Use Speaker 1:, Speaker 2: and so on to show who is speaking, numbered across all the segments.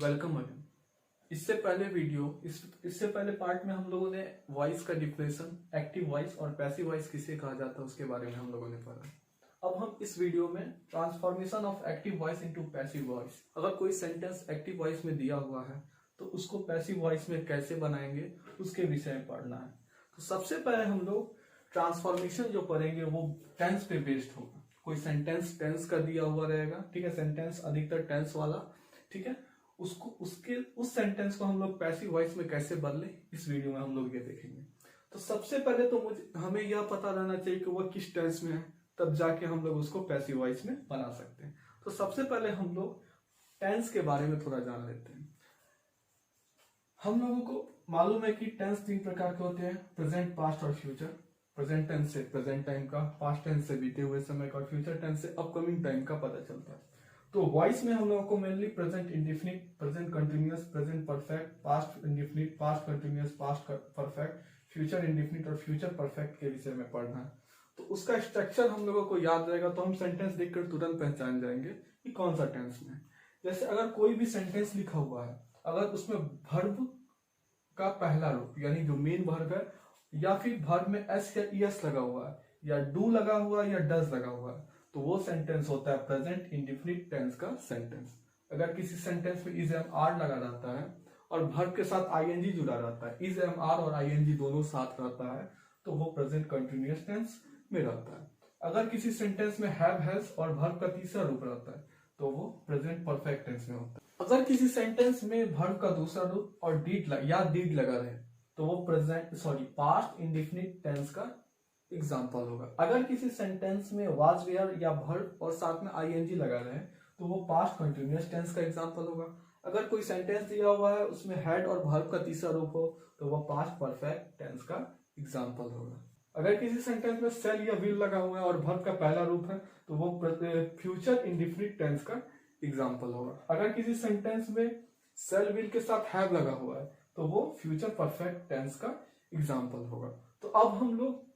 Speaker 1: Welcome again. इससे पहले इससे पहले पार्ट में हम लोगों ने वॉइस का डिफिनेशन, एक्टिव वॉइस और पैसिव वॉइस किसे कहा जाता है उसके बारे में हम लोगों ने पढ़ा। अब हम इस वीडियो में transformation of active voice into passive voice, अगर कोई सेंटेंस एक्टिव वॉइस में दिया हुआ है तो उसको पैसिव वॉइस में कैसे बनाएंगे उसके विषय में पढ़ना है। तो सबसे पहले हम लोग ट्रांसफॉर्मेशन जो पढ़ेंगे वो टेंस पे बेस्ड होगा। कोई सेंटेंस टेंस का दिया हुआ रहेगा, ठीक है, सेंटेंस अधिकतर टेंस वाला, ठीक है, उस सेंटेंस को हम लोग पैसिव वॉइस में कैसे बदले इस वीडियो में हम लोग ये देखेंगे। तो सबसे पहले तो हमें यह पता रहना चाहिए कि वह किस टेंस में है, तब जाके हम लोग उसको पैसिव वॉइस में बना सकते हैं। तो सबसे पहले हम लोग टेंस के बारे में थोड़ा जान लेते हैं। हम लोगों को मालूम है कि टेंस 3 प्रकार के होते हैं, प्रेजेंट, पास्ट और फ्यूचर। प्रेजेंट टेंस से प्रेजेंट टाइम का, पास्ट टेंस से बीते हुए समय का और फ्यूचर टेंस से अपकमिंग टाइम का पता चलता है। तो वॉइस में हम लोगों को mainly present indefinite, present continuous, present perfect, past indefinite, past continuous, past perfect, future indefinite और फ्यूचर परफेक्ट के विषय में पढ़ना है। तो उसका स्ट्रक्चर हम लोगों को याद रहेगा तो हम सेंटेंस देखकर तुरंत पहचान जाएंगे कि कौन सा टेंस में है। जैसे अगर कोई भी सेंटेंस लिखा हुआ है, अगर उसमें वर्ब का पहला रूप यानी जो मेन वर्ब है, या फिर वर्ब में एस या ईएस लगा हुआ है, या डू लगा हुआ है, या डज लगा हुआ है, तो वो सेंटेंस होता है प्रेजेंट इंडेफिनिट टेंस का सेंटेंस। अगर किसी सेंटेंस में इज एम आर लगा रहता है और वर्ब के साथ आईएनजी जुड़ा रहता है, इज एम आर और आईएनजी दोनों साथ रहता है, तो वो प्रेजेंट कंटिन्यूअस टेंस में रहता है। अगर किसी सेंटेंस में हैव, हैज और वर्ब का तीसरा रूप रहता है तो वो प्रेजेंट परफेक्ट टेंस में होता है। अगर किसी सेंटेंस में वर्ब का दूसरा रूप और डिड लगा रहे तो वो पास्ट इंडेफिनिट टेंस का एग्जाम्पल होगा। अगर किसी सेंटेंस में वाज, वेयर या वर्ब और साथ में आईएनजी लगा रहे तो वो पास्ट कंटिन्यूअस टेंस का एग्जाम्पल होगा। अगर कोई सेंटेंस दिया हुआ है उसमें हैड और वर्ब का तीसरा रूप हो तो वो पास्ट परफेक्ट टेंस का एग्जाम्पल होगा। अगर किसी सेंटेंस में सेल या विल लगा हुआ है और वर्ब का पहला रूप है तो वो फ्यूचर इंडेफिनिट टेंस का एग्जाम्पल होगा। अगर किसी सेंटेंस में सेल विल के साथ हैव लगा हुआ है तो वो फ्यूचर परफेक्ट टेंस का एग्जाम्पल होगा। तो अब हम लोग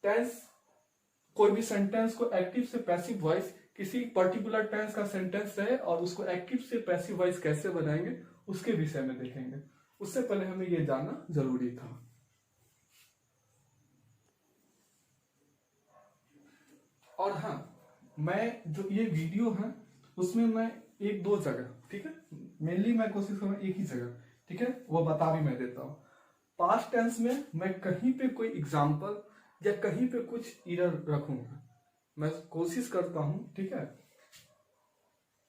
Speaker 1: टेंस, कोई भी सेंटेंस को एक्टिव से पैसिव वॉइस, किसी पर्टिकुलर टेंस का सेंटेंस है और उसको एक्टिव से पैसिव वॉइस कैसे बनाएंगे उसके विषय में देखेंगे। उससे पहले हमें यह जानना जरूरी था। और हाँ, मैं जो ये वीडियो है उसमें मैं 1-2 जगह, ठीक है, मेनली मैं कोशिश करूंगा एक ही जगह, ठीक है, वो बता भी मैं देता हूं। पास्ट टेंस में मैं कहीं पे कोई एग्जाम्पल या कहीं पे कुछ एरर रखूंगा, मैं कोशिश करता हूं, ठीक है,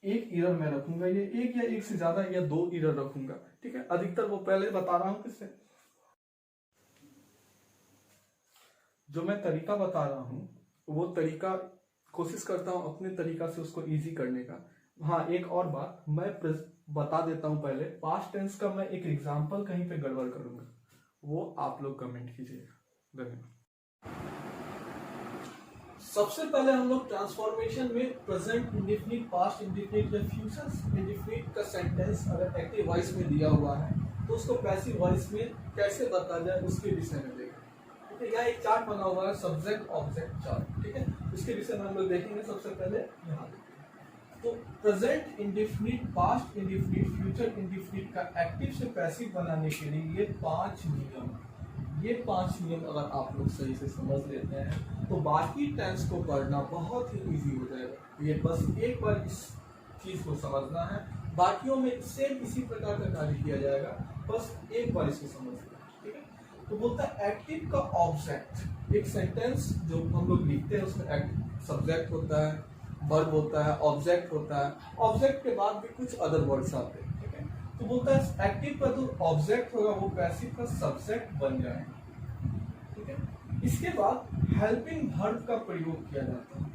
Speaker 1: एक एरर मैं रखूंगा, ये एक या एक से ज्यादा या 2 एरर रखूंगा, ठीक है। अधिकतर वो पहले बता रहा हूं किससे, जो मैं तरीका बता रहा हूं वो तरीका कोशिश करता हूं अपने तरीका से उसको इजी करने का। हाँ, एक और बात मैं बता देता हूं पहले, पास्ट टेंस का मैं एक एग्जाम्पल कहीं पे गड़बड़ करूंगा, वो आप लोग कमेंट कीजिएगा। धन्यवाद। सबसे पहले हम लोग ट्रांसफॉर्मेशन में प्रेजेंट इंडेफिनिट, पास्ट इंडेफिनिट या फ्यूचर इंडेफिनिट का सेंटेंस अगर एक्टिव वॉइस में दिया हुआ है तो उसको पैसिव वॉइस में कैसे बता जाए उसके विषय में देखेंगे। ठीक है, यहाँ एक चार्ट बना हुआ है, सब्जेक्ट ऑब्जेक्ट चार्ट, ठीक है, इसके विषय में हम लोग देखेंगे। सबसे पहले यहाँ तो present indefinite, past indefinite, future indefinite का एक्टिव से पैसिव बनाने के लिए ये 5 नियम अगर आप लोग सही से समझ लेते हैं तो बाकी टेंस को पढ़ना बहुत ही इजी हो जाएगा। ये बस एक बार इस चीज को समझना है, बाकियों में सेम इसी प्रकार का कार्य किया जाएगा, बस एक बार इसको समझना है, ठीक है। तो बोलता है एक्टिव का ऑब्जेक्ट, एक सेंटेंस जो हम लोग लिखते हैं उसमें सब्जेक्ट होता है, वर्ब होता है, ऑब्जेक्ट होता है, ऑब्जेक्ट के बाद भी कुछ अदर वर्ड्स आते हैं, ठीक है। तो बोलता है एक्टिव का जो ऑब्जेक्ट होगा वो पैसिव का सब्जेक्ट बन जाएगा, ठीक है। इसके बाद हेल्पिंग वर्ब का प्रयोग किया जाता है।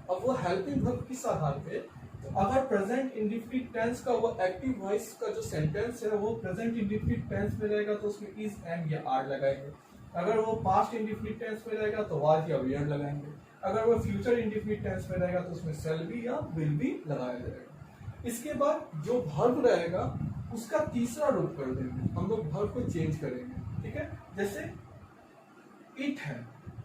Speaker 1: अब वो हेल्पिंग वर्ब किस आधार पे, तो अगर प्रेजेंट इंडेफिनिट टेंस का वो एक्टिव वॉइस का जो सेंटेंस है वो प्रेजेंट इंडेफिनिट टेंस में रहेगा तो उसमें इज, एम या आर लगाएंगे। अगर वो पास्ट इंडेफिनिट टेंस में रहेगा तो वाज या वेयर लगाएंगे। अगर वो फ्यूचर इंडेफिनिट टेंस में रहेगा तो उसमें शैल बी या विल बी लगाया जाएगा। इसके बाद जो वर्ब रहेगा उसका तीसरा रूप कर देंगे, हम लोग वर्ब को चेंज करेंगे, ठीक है। जैसे इट है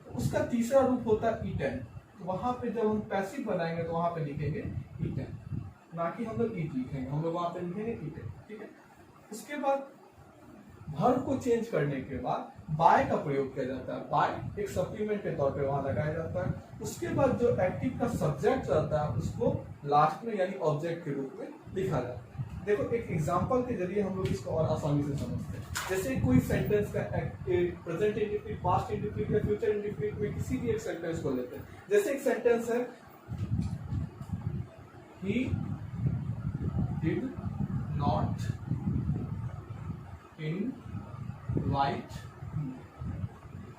Speaker 1: तो उसका तीसरा रूप होता है इटन, तो वहां पे जब हम पैसिव बनाएंगे तो वहां पे लिखेंगे इटन, ना कि हम लोग इट लिखेंगे, हम लोग वहां पे लिखेंगे इटन। ठीक है। उसके बाद वर्ब को चेंज करने के बाद बाय का प्रयोग किया जाता है। बाय एक सप्लीमेंट के तौर पे वहां लगाया जाता है। उसके बाद जो एक्टिव का सब्जेक्ट रहता है उसको लास्ट में यानी ऑब्जेक्ट के रूप में लिखा जाता है। देखो एक एग्जांपल के जरिए हम लोग इसको और आसानी से समझते हैं। जैसे कोई सेंटेंस का प्रेजेंट इंडेफिनिट, पास्ट इंडेफिनिट या फ्यूचर इंडेफिनिट में किसी भी एक सेंटेंस को लेते हैं। जैसे एक सेंटेंस है he did not invite,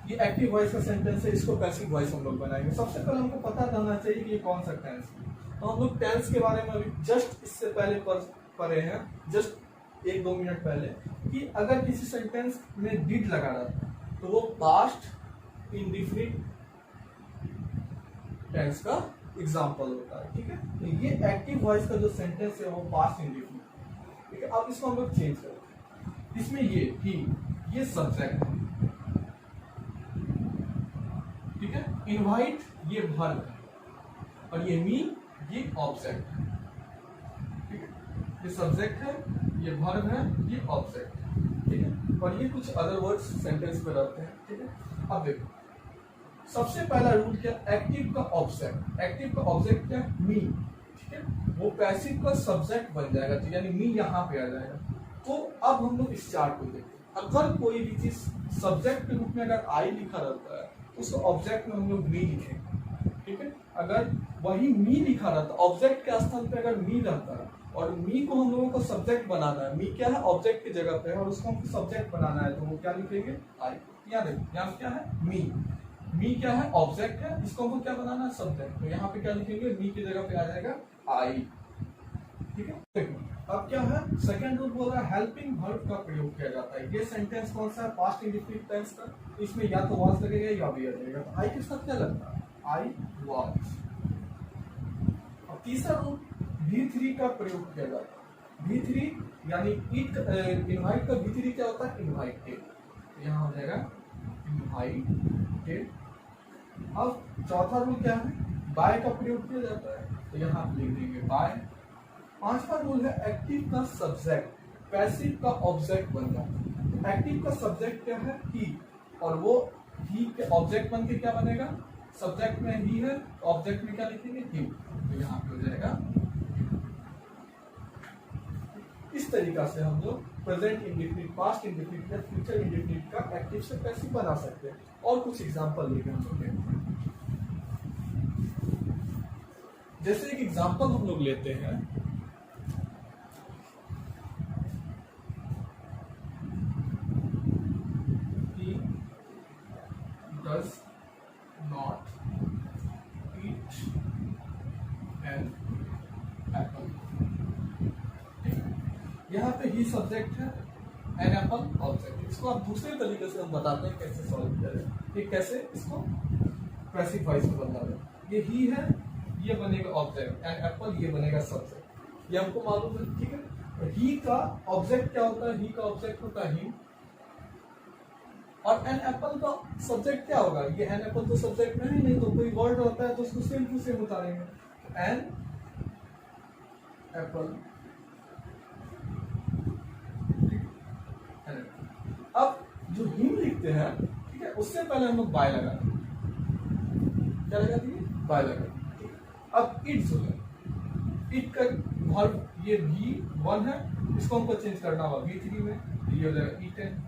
Speaker 1: ये एक्टिव वॉइस का सेंटेंस है, इसको पैसिव वॉइस हम लोग बनाएंगे। सबसे पहले हमको पता होना चाहिए कि ये कौन सा टेंस है। तो हम लोग टेंस के बारे में अभी जस्ट इससे पहले पढ़े हैं, जस्ट 1-2 मिनट पहले, कि अगर किसी सेंटेंस में डिड लगा रहता है तो वो पास्ट इंडेफिनिट टेंस का एग्जाम्पल होता है। ठीक है, तो ये एक्टिव वॉइस का जो सेंटेंस है वो पास्ट इंडेफिनिट। ठीक है, अब इसको हम लोग चेंज करते हैं। इसमें ये सब्जेक्ट है, ठीक है। इनवाइट ये वर्ब है और ये मी ये ऑब्जेक्ट है। ठीक है, ये सब्जेक्ट है, ये वर्ब है, ये ऑब्जेक्ट है। ठीक है, और ये कुछ अदर वर्ड्स सेंटेंस में रहते हैं। ठीक है, अब देखो सबसे पहला रूल क्या, एक्टिव का ऑब्जेक्ट। एक्टिव का ऑब्जेक्ट क्या, मी। ठीक है, वो पैसिव का सब्जेक्ट बन जाएगा, तो यानी मी यहाँ पे आ जाएगा। तो अब हम लोग इस चार्ट को देखते हैं। अगर कोई भी चीज सब्जेक्ट के रूप में अगर आई लिखा रहता है उसको ऑब्जेक्ट में हम लोग मी लिखेंगे। ठीक है, अगर वही मी लिखा रहता है ऑब्जेक्ट के स्थान पे, अगर मी रहता है और मी को हम लोगों को सब्जेक्ट बनाना है, मी क्या है ऑब्जेक्ट की जगह पे है और उसको हमको सब्जेक्ट बनाना है, तो वो क्या लिखेंगे, आई। यहाँ देखो यहाँ क्या है, मी क्या है ऑब्जेक्ट है, इसको हमको क्या बनाना है, सब्जेक्ट। तो यहाँ पे क्या लिखेंगे, मी की जगह पे आ जाएगा आई। ठीक है, देखो अब क्या है, सेकंड रूल बोल रहा है हेल्पिंग वर्ब का प्रयोग किया जाता है। ये सेंटेंस कौन सा है, पास्ट इंडेफिनिट टेंस का, तो इसमें या तो वाज लगेगा या वी लगेगा। तो आई के साथ क्या लगता है, आई वाज। और तीसरा रूल V3 का प्रयोग किया जाता है। V3 यानी इनवाइट का V3 क्या होता है, इनवाइटेड। तो यहाँ हो जाएगा इनवाइटेड। अब चौथा रूल क्या है, बाय का प्रयोग किया जाता है, तो यहाँ लिख देंगे बाय। पांचवा रूल है एक्टिव का सब्जेक्ट पैसिव का ऑब्जेक्ट बन जाता है। एक्टिव का सब्जेक्ट क्या है, ही, और वो ही के ऑब्जेक्ट बन के क्या बनेगा, सब्जेक्ट में ही है, ऑब्जेक्ट में क्या लिखेंगे, हिम। तो यहाँ पे हो जाएगा। इस तरीका से हम लोग प्रेजेंट इंडेफिनिट, पास्ट इंडेफिनिट या फ्यूचर इंडेफिनिट का एक्टिव से पैसिव बना सकते हैं। और कुछ एग्जांपल लेके हम लोग देखते हैं। जैसे एक एग्जांपल हम लोग लेते हैं, does not eat an apple। यहाँ पे ही सब्जेक्ट है, एन एप्पल ऑब्जेक्ट। इसको आप दूसरे तरीके से हम बताते हैं कैसे सॉल्व किया जाए, कि कैसे इसको पैसिव वॉइस में बदला जाए। ये ही है, ये बनेगा ऑब्जेक्ट, एन एप्पल ये बनेगा सब्जेक्ट, ये हमको मालूम है। ठीक है, ही का ऑब्जेक्ट क्या होता है, ही का ऑब्जेक्ट होता है ही, और एन एप्पल का सब्जेक्ट क्या होगा, ये एन एप्पल तो सब्जेक्ट में ही नहीं, तो कोई वर्ड होता है तो उसको सेम टू सेम उतारेंगे। An apple. अब जो हिम लिखते हैं, ठीक है, उससे पहले हम लोग बाय लगाते हैं। क्या लगाते हैं, बाय लगाते हैं। अब इट जो है, इट का वर्ब ये V1 है, इसको हमको चेंज करना होगा V3 में, ये हो जाएगा ईटन।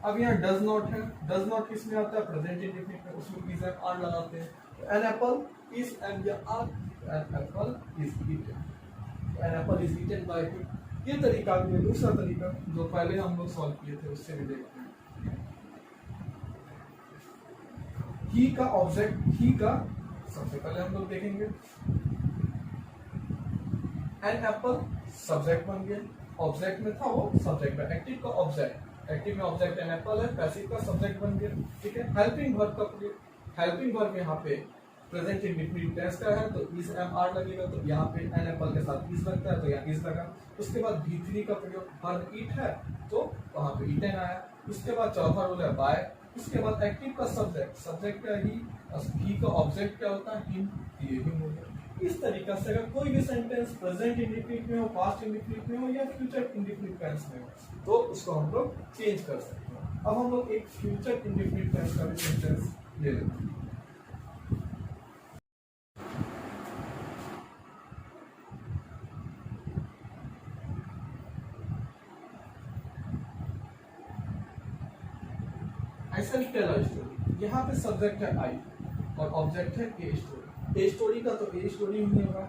Speaker 1: अब यहाँ डज नॉट है, डज नॉट किस में आता है, प्रेजेंट इंडेफिनिट में, उसमें इज एंड आर लगाते हैं। तो एन एप्पल इज एंड या are, an apple is eaten, an apple is eaten by him. ये तरीका भी है, दूसरा तरीका जो पहले हम लोग सॉल्व किए थे उससे भी देखते हैं। ही का ऑब्जेक्ट, ही का सबसे पहले हम लोग देखेंगे, एन एप्पल सब्जेक्ट बन गया, ऑब्जेक्ट में था वो सब्जेक्ट में, एक्टिव का ऑब्जेक्ट, एक्टिव में ऑब्जेक्ट एन एप्पल है, पैसिव का सब्जेक्ट बन गया। ठीक है, हेल्पिंग वर्ब का प्रयोग, हेल्पिंग वर्ब यहाँ पे प्रेजेंट इंडेफिनिट टेंस का है, तो इज एम आर लगेगा, तो यहाँ पे एन एप्पल के साथ इज लगता है, तो यहाँ इज लगा। उसके बाद V3 का प्रयोग, वर्ब ईट है तो वहां पे ईटन आया। उसके बाद चौथा रूल है बाय। उसके बाद एक्टिव का सब्जेक्ट, सब्जेक्ट क्या ही का ऑब्जेक्ट क्या होता है, हिम, ये हिम हो गया। इस तरीका से अगर कोई भी सेंटेंस प्रेजेंट इंडिफिनिट में हो, पास्ट इंडिफिनिट में हो या फ्यूचर इंडिफिनिट टेंस में हो तो उसको हम लोग चेंज कर सकते हैं। अब हम लोग एक फ्यूचर इंडिफिनिट टेंस का भी सेंटेंस ले लेते हैं। आई सेल टेल अ स्टोरी। यहाँ पे सब्जेक्ट है आई और ऑब्जेक्ट है ए स्टोरी। ए स्टोरी का तो ए स्टोरी ही होगा,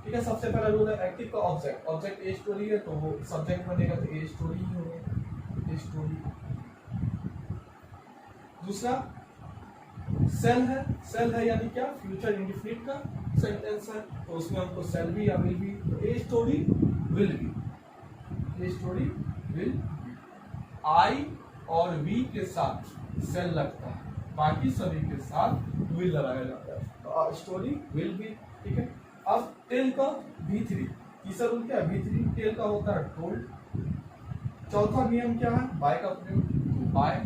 Speaker 1: ठीक है। सबसे पहला रूल है एक्टिव का ऑब्जेक्ट, ऑब्जेक्ट ए स्टोरी है तो वो सब्जेक्ट बनेगा तो ए स्टोरी ही होगा, ए स्टोरी। दूसरा सेल है यानी क्या, फ्यूचर इंडिफिनिट का सेंटेंस है तो उसमें हमको सेल भी या विल भी, तो a story will be, a story will be. I और वी के साथ सेल लगता है, बाकी सभी के साथ विल लगाया जाता है, तो स्टोरी विल बी, ठीक है। अब टेल का V3, तीसरा रूल क्या है V3, टेल का होता है टोल्ड। चौथा नियम क्या है, बाय का प्रयोग, तो बाय।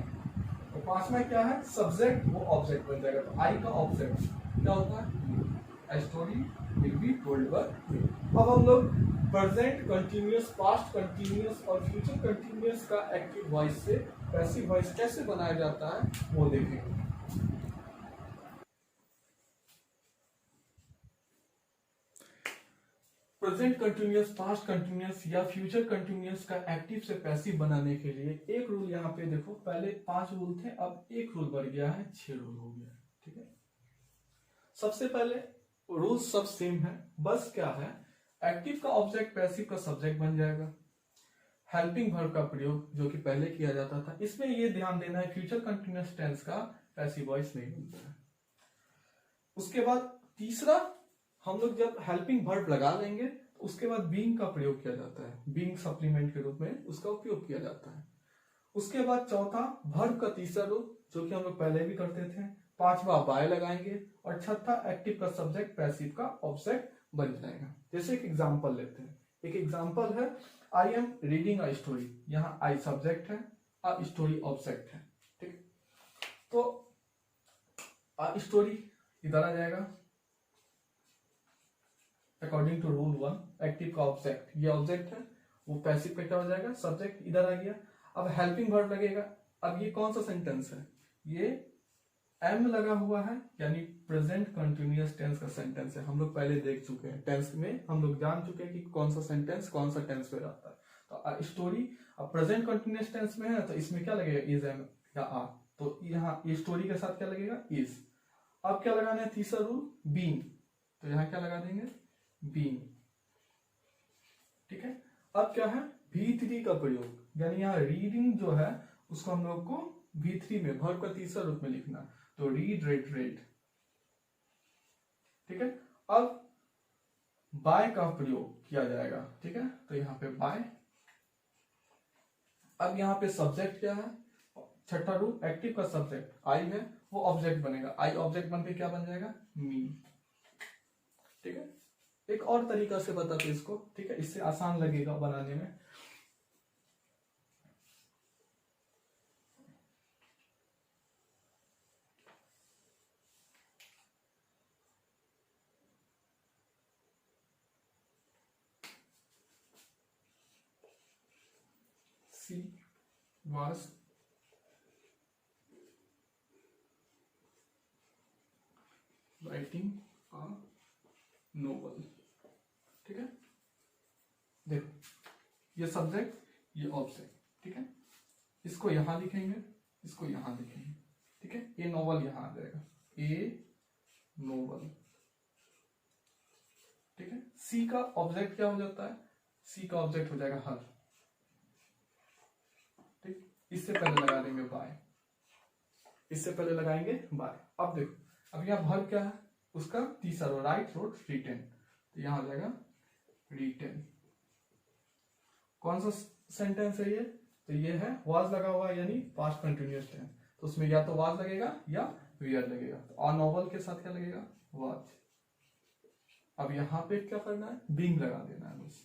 Speaker 1: तो पांचवा क्या है, सब्जेक्ट वो ऑब्जेक्ट बन जाएगा, तो आई का ऑब्जेक्ट क्या होता है, story will be told by. अब हम लोग प्रेजेंट कंटिन्यूअस, पास्ट कंटिन्यूअस और फ्यूचर कंटिन्यूअस का एक्टिव वॉइस से पैसिव वॉइस कैसे बनाया जाता है वो देखेंगे। प्रेजेंट कंटिन्यूअस, पास्ट कंटिन्यूअस या फ्यूचर कंटिन्यूअस का एक्टिव से पैसिव बनाने के लिए एक रूल यहाँ पे देखो, पहले 5 रूल थे, अब एक रूल बढ़ गया है, 6 रूल हो गया है, ठीक है। सबसे पहले रूल सब सेम है, बस क्या है, एक्टिव का ऑब्जेक्ट पैसिव का सब्जेक्ट बन जाएगा। हेल्पिंग वर्ब का प्रयोग जो कि पहले किया जाता था, इसमें ये ध्यान देना है फ्यूचर कंटिन्यूअस टेंस का पैसिव वॉइस नहीं बनता है। उसके बाद तीसरा, हम लोग जब हेल्पिंग वर्ब लगा लेंगे तो उसके बाद बीइंग का प्रयोग किया जाता है, बीइंग सप्लीमेंट के रूप में उसका उपयोग किया जाता है। उसके बाद चौथा वर्ब का तीसरा रूप जो कि हम लोग पहले भी करते थे, पांचवा बाय लगाएंगे और छठा एक्टिव का सब्जेक्ट पैसिव का ऑब्जेक्ट बन जाएगा। जैसे एक एग्जांपल लेते हैं, एक एग्जांपल है I am reading a story, यहाँ आई सब्जेक्ट है, अ स्टोरी ऑब्जेक्ट है, ठीक। तो अ स्टोरी इधर आ जाएगा अकॉर्डिंग टू रूल 1, एक्टिव का ऑब्जेक्ट ये ऑब्जेक्ट है, वो पैसिव का क्या हो जाएगा, सब्जेक्ट इधर आ गया। अब हेल्पिंग वर्ब लगेगा, अब ये कौन सा सेंटेंस है, ये एम लगा हुआ है यानी प्रेजेंट कंटिन्यूअस टेंस का सेंटेंस है, हम लोग पहले देख चुके हैं टेंस में, हम लोग जान चुके हैं कि कौन सा सेंटेंस कौन सा टेंस में रहता है। तो स्टोरी अब प्रेजेंट कंटिन्यूअस टेंस में है तो इसमें क्या लगेगा, इज एम या आर, तो यहाँ स्टोरी के साथ क्या लगेगा, इज। अब क्या लगाना है, तीसरा रूल बीइंग, तो यहाँ क्या लगा देंगे, बीइंग, ठीक है। अब क्या है, V3 का प्रयोग, यानी यहाँ रीडिंग जो है उसको हम लोग को V3 में वर्ब का तीसरा रूप में लिखना, तो रीड रेड रेड, ठीक है। अब बाय का प्रयोग किया जाएगा, ठीक है, तो यहाँ पे बाय। अब यहाँ पे सब्जेक्ट क्या है, छठा रूल एक्टिव का सब्जेक्ट आई है, वो ऑब्जेक्ट बनेगा, आई ऑब्जेक्ट बन के क्या बन जाएगा, मी, ठीक है। एक और तरीका से बताते इसको, ठीक है, इससे आसान लगेगा बनाने में। She was writing a novel, ठीक है। देखो ये सब्जेक्ट ये ऑब्जेक्ट, ठीक है, इसको यहां लिखेंगे, इसको यहां लिखेंगे, ठीक है। ए नोवेल यहां आ जाएगा, ए नोवेल, ठीक है। सी का ऑब्जेक्ट क्या हो जाता है, सी का ऑब्जेक्ट हो जाएगा हर, ठीक। इससे पहले लगा देंगे बाय, इससे पहले लगाएंगे बाय। अब देखो, अब यहाँ वर्ब क्या है, उसका तीसरा रो, राइट रोट रिटेन, तो यहां आ जाएगा रिटेन। कौन सा सेंटेंस है ये, तो ये है वाज लगा हुआ यानी पास्ट कंटिन्यूअस टेंस, तो उसमें या तो वाज लगेगा या वियर लगेगा, तो और नोवेल के साथ क्या लगेगा, वाज। अब यहां पे क्या करना है, बीइंग लगा देना है बस।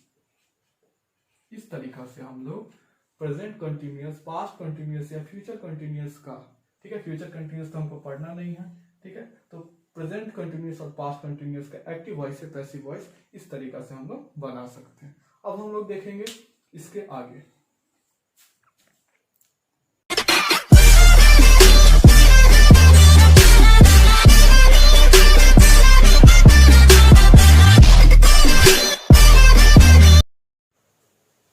Speaker 1: इस तरीका से हम लोग प्रेजेंट कंटिन्यूअस, पास्ट कंटिन्यूअस या फ्यूचर कंटिन्यूअस का, ठीक है, फ्यूचर कंटिन्यूअस तो हमको पढ़ना नहीं है, ठीक है, तो प्रेजेंट कंटिन्यूस और पास्ट कंटिन्यूस का एक्टिव वॉइस से पैसिव वॉइस इस तरीका से हम लोग बना सकते हैं। अब हम लोग देखेंगे इसके आगे।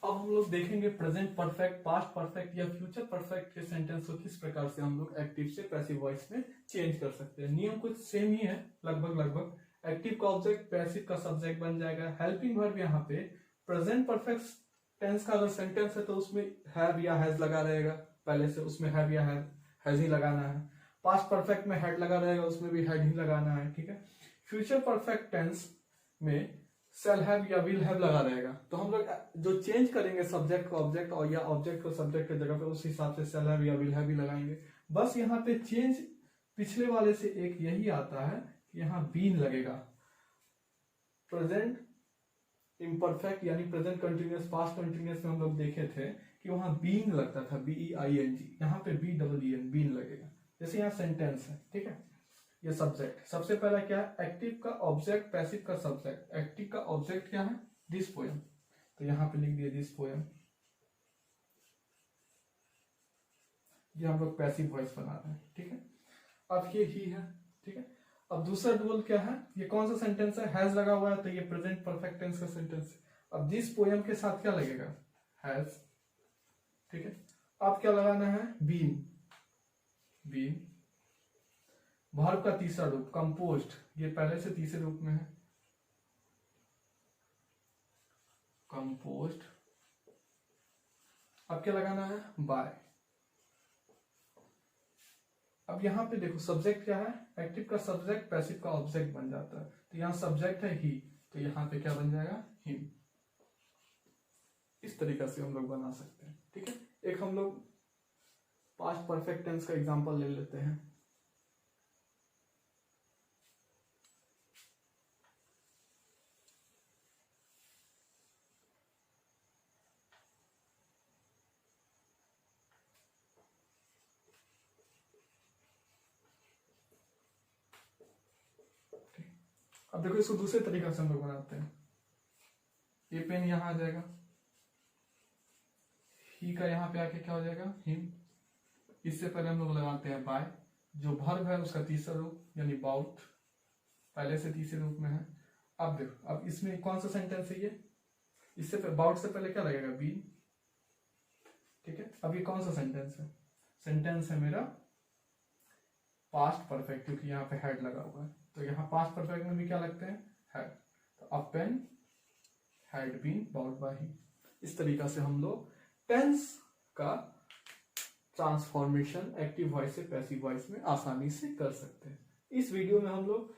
Speaker 1: अब हम लोग देखेंगे प्रेजेंट परफेक्ट, पास्ट परफेक्ट या फ्यूचर परफेक्ट के सेंटेंस को किस प्रकार से हम लोग एक्टिव से पैसिव वॉइस में चेंज कर सकते हैं। नियम कुछ सेम ही है लगभग। एक्टिव का ऑब्जेक्ट पैसिव का सब्जेक्ट बन जाएगा। हेल्पिंग वर्ब यहाँ पे प्रेजेंट परफेक्ट टेंस का अगर सेंटेंस है तो उसमें हैव या हैज लगा रहेगा, पहले से उसमें हैव या हैज ही लगाना है। पास्ट परफेक्ट में हैड लगा रहेगा, उसमें भी हैड ही लगाना है, ठीक है। फ्यूचर परफेक्ट टेंस में शैल हैव या विल हैव लगा रहेगा। तो हम लोग जो चेंज करेंगे सब्जेक्ट को ऑब्जेक्ट और या ऑब्जेक्ट को सब्जेक्ट की जगह पे, उस हिसाब से शैल हैव या विल हैव भी लगाएंगे। बस यहाँ पे चेंज पिछले वाले से एक यही आता है कि यहाँ बीन लगेगा। प्रेजेंट इम्परफेक्ट यानी प्रेजेंट कंटिन्यूअस, पास्ट कंटिन्यूअस में हम लोग देखे थे कि वहां बीन लगता था, BEING, यहाँ पे BEEN बीन लगेगा। जैसे यहाँ सेंटेंस है, ठीक है। ये सब्जेक्ट, सबसे पहला क्या है, एक्टिव का ऑब्जेक्ट, पैसिव का सब्जेक्ट। एक्टिव का ऑब्जेक्ट क्या है, दिस पोएम, तो यहाँ पे लिख दिया दिस पोएम। ये हम लोग पैसिव वॉइस बना रहे हैं, ठीक है। अब ये ही है, ठीक है। अब दूसरा डुअल क्या है, ये कौन सा सेंटेंस है, हैज लगा हुआ है, तो ये प्रेजेंट परफेक्ट टेंस का सेंटेंस है। अब दिस पोएम के साथ क्या लगेगा, हैज, ठीक है। अब क्या लगाना है, बीन। वर्ब का तीसरा रूप कंपोज्ड, ये पहले से तीसरे रूप में है, कंपोज्ड। अब क्या लगाना है, बाय। अब यहां पे देखो सब्जेक्ट क्या है, एक्टिव का सब्जेक्ट पैसिव का ऑब्जेक्ट बन जाता है। तो यहां सब्जेक्ट है ही, तो यहां पे क्या बन जाएगा, हिम। इस तरीका से हम लोग बना सकते हैं, ठीक है। एक हम लोग पास्ट परफेक्ट टेंस का एग्जांपल ले लेते हैं। अब देखो इसको दूसरे तरीका से हम लोग बनाते हैं। ये पेन यहां आ जाएगा, ही का यहाँ पे आके क्या हो जाएगा, हिम। इससे पहले हम लोग लगाते हैं बाय, जो वर्ब है उसका तीसरा रूप यानी बाउट, पहले से तीसरे रूप में है। अब देखो, अब इसमें कौन सा सेंटेंस है ये, इससे बाउट से पहले क्या लगेगा, बीन, ठीक है। अब ये कौन सा सेंटेंस है, सेंटेंस है मेरा पास्ट परफेक्ट, क्योंकि यहाँ पे हैड लगा हुआ है। तो यहाँ पास्ट परफेक्ट में भी क्या लगते हैं, हैड। तो a pen had been bought by him. इस तरीका से हम लोग टेंस का ट्रांसफॉर्मेशन एक्टिव वॉइस से पैसिव वॉइस में आसानी से कर सकते हैं। इस वीडियो में हम लोग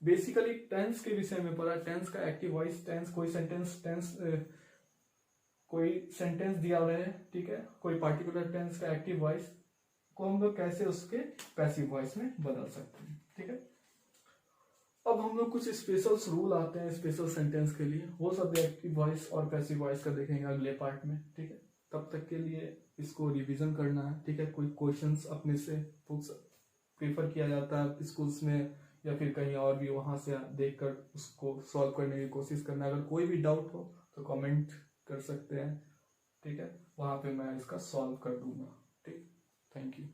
Speaker 1: बेसिकली टेंस के विषय में पढ़ा, टेंस का एक्टिव वॉइस, टेंस कोई सेंटेंस दिया हुआ है, ठीक है, कोई पार्टिकुलर टेंस का एक्टिव वॉइस को हम लोग कैसे उसके पैसिव वॉइस में बदल सकते हैं, ठीक है। अब हम लोग कुछ स्पेशल रूल आते हैं स्पेशल सेंटेंस के लिए, वो सब एक्टिव वॉइस और पैसिव वॉइस का देखेंगे अगले पार्ट में, ठीक है। तब तक के लिए इसको रिवीजन करना है, ठीक है। कोई क्वेश्चंस अपने से बुक्स प्रेफर किया जाता है स्कूल्स में या फिर कहीं और भी, वहां से देखकर उसको सॉल्व करने की कोशिश करना है। अगर कोई भी डाउट हो तो कमेंट कर सकते हैं, ठीक है, वहां पे मैं इसका सॉल्व कर दूंगा, ठीक। Thank you.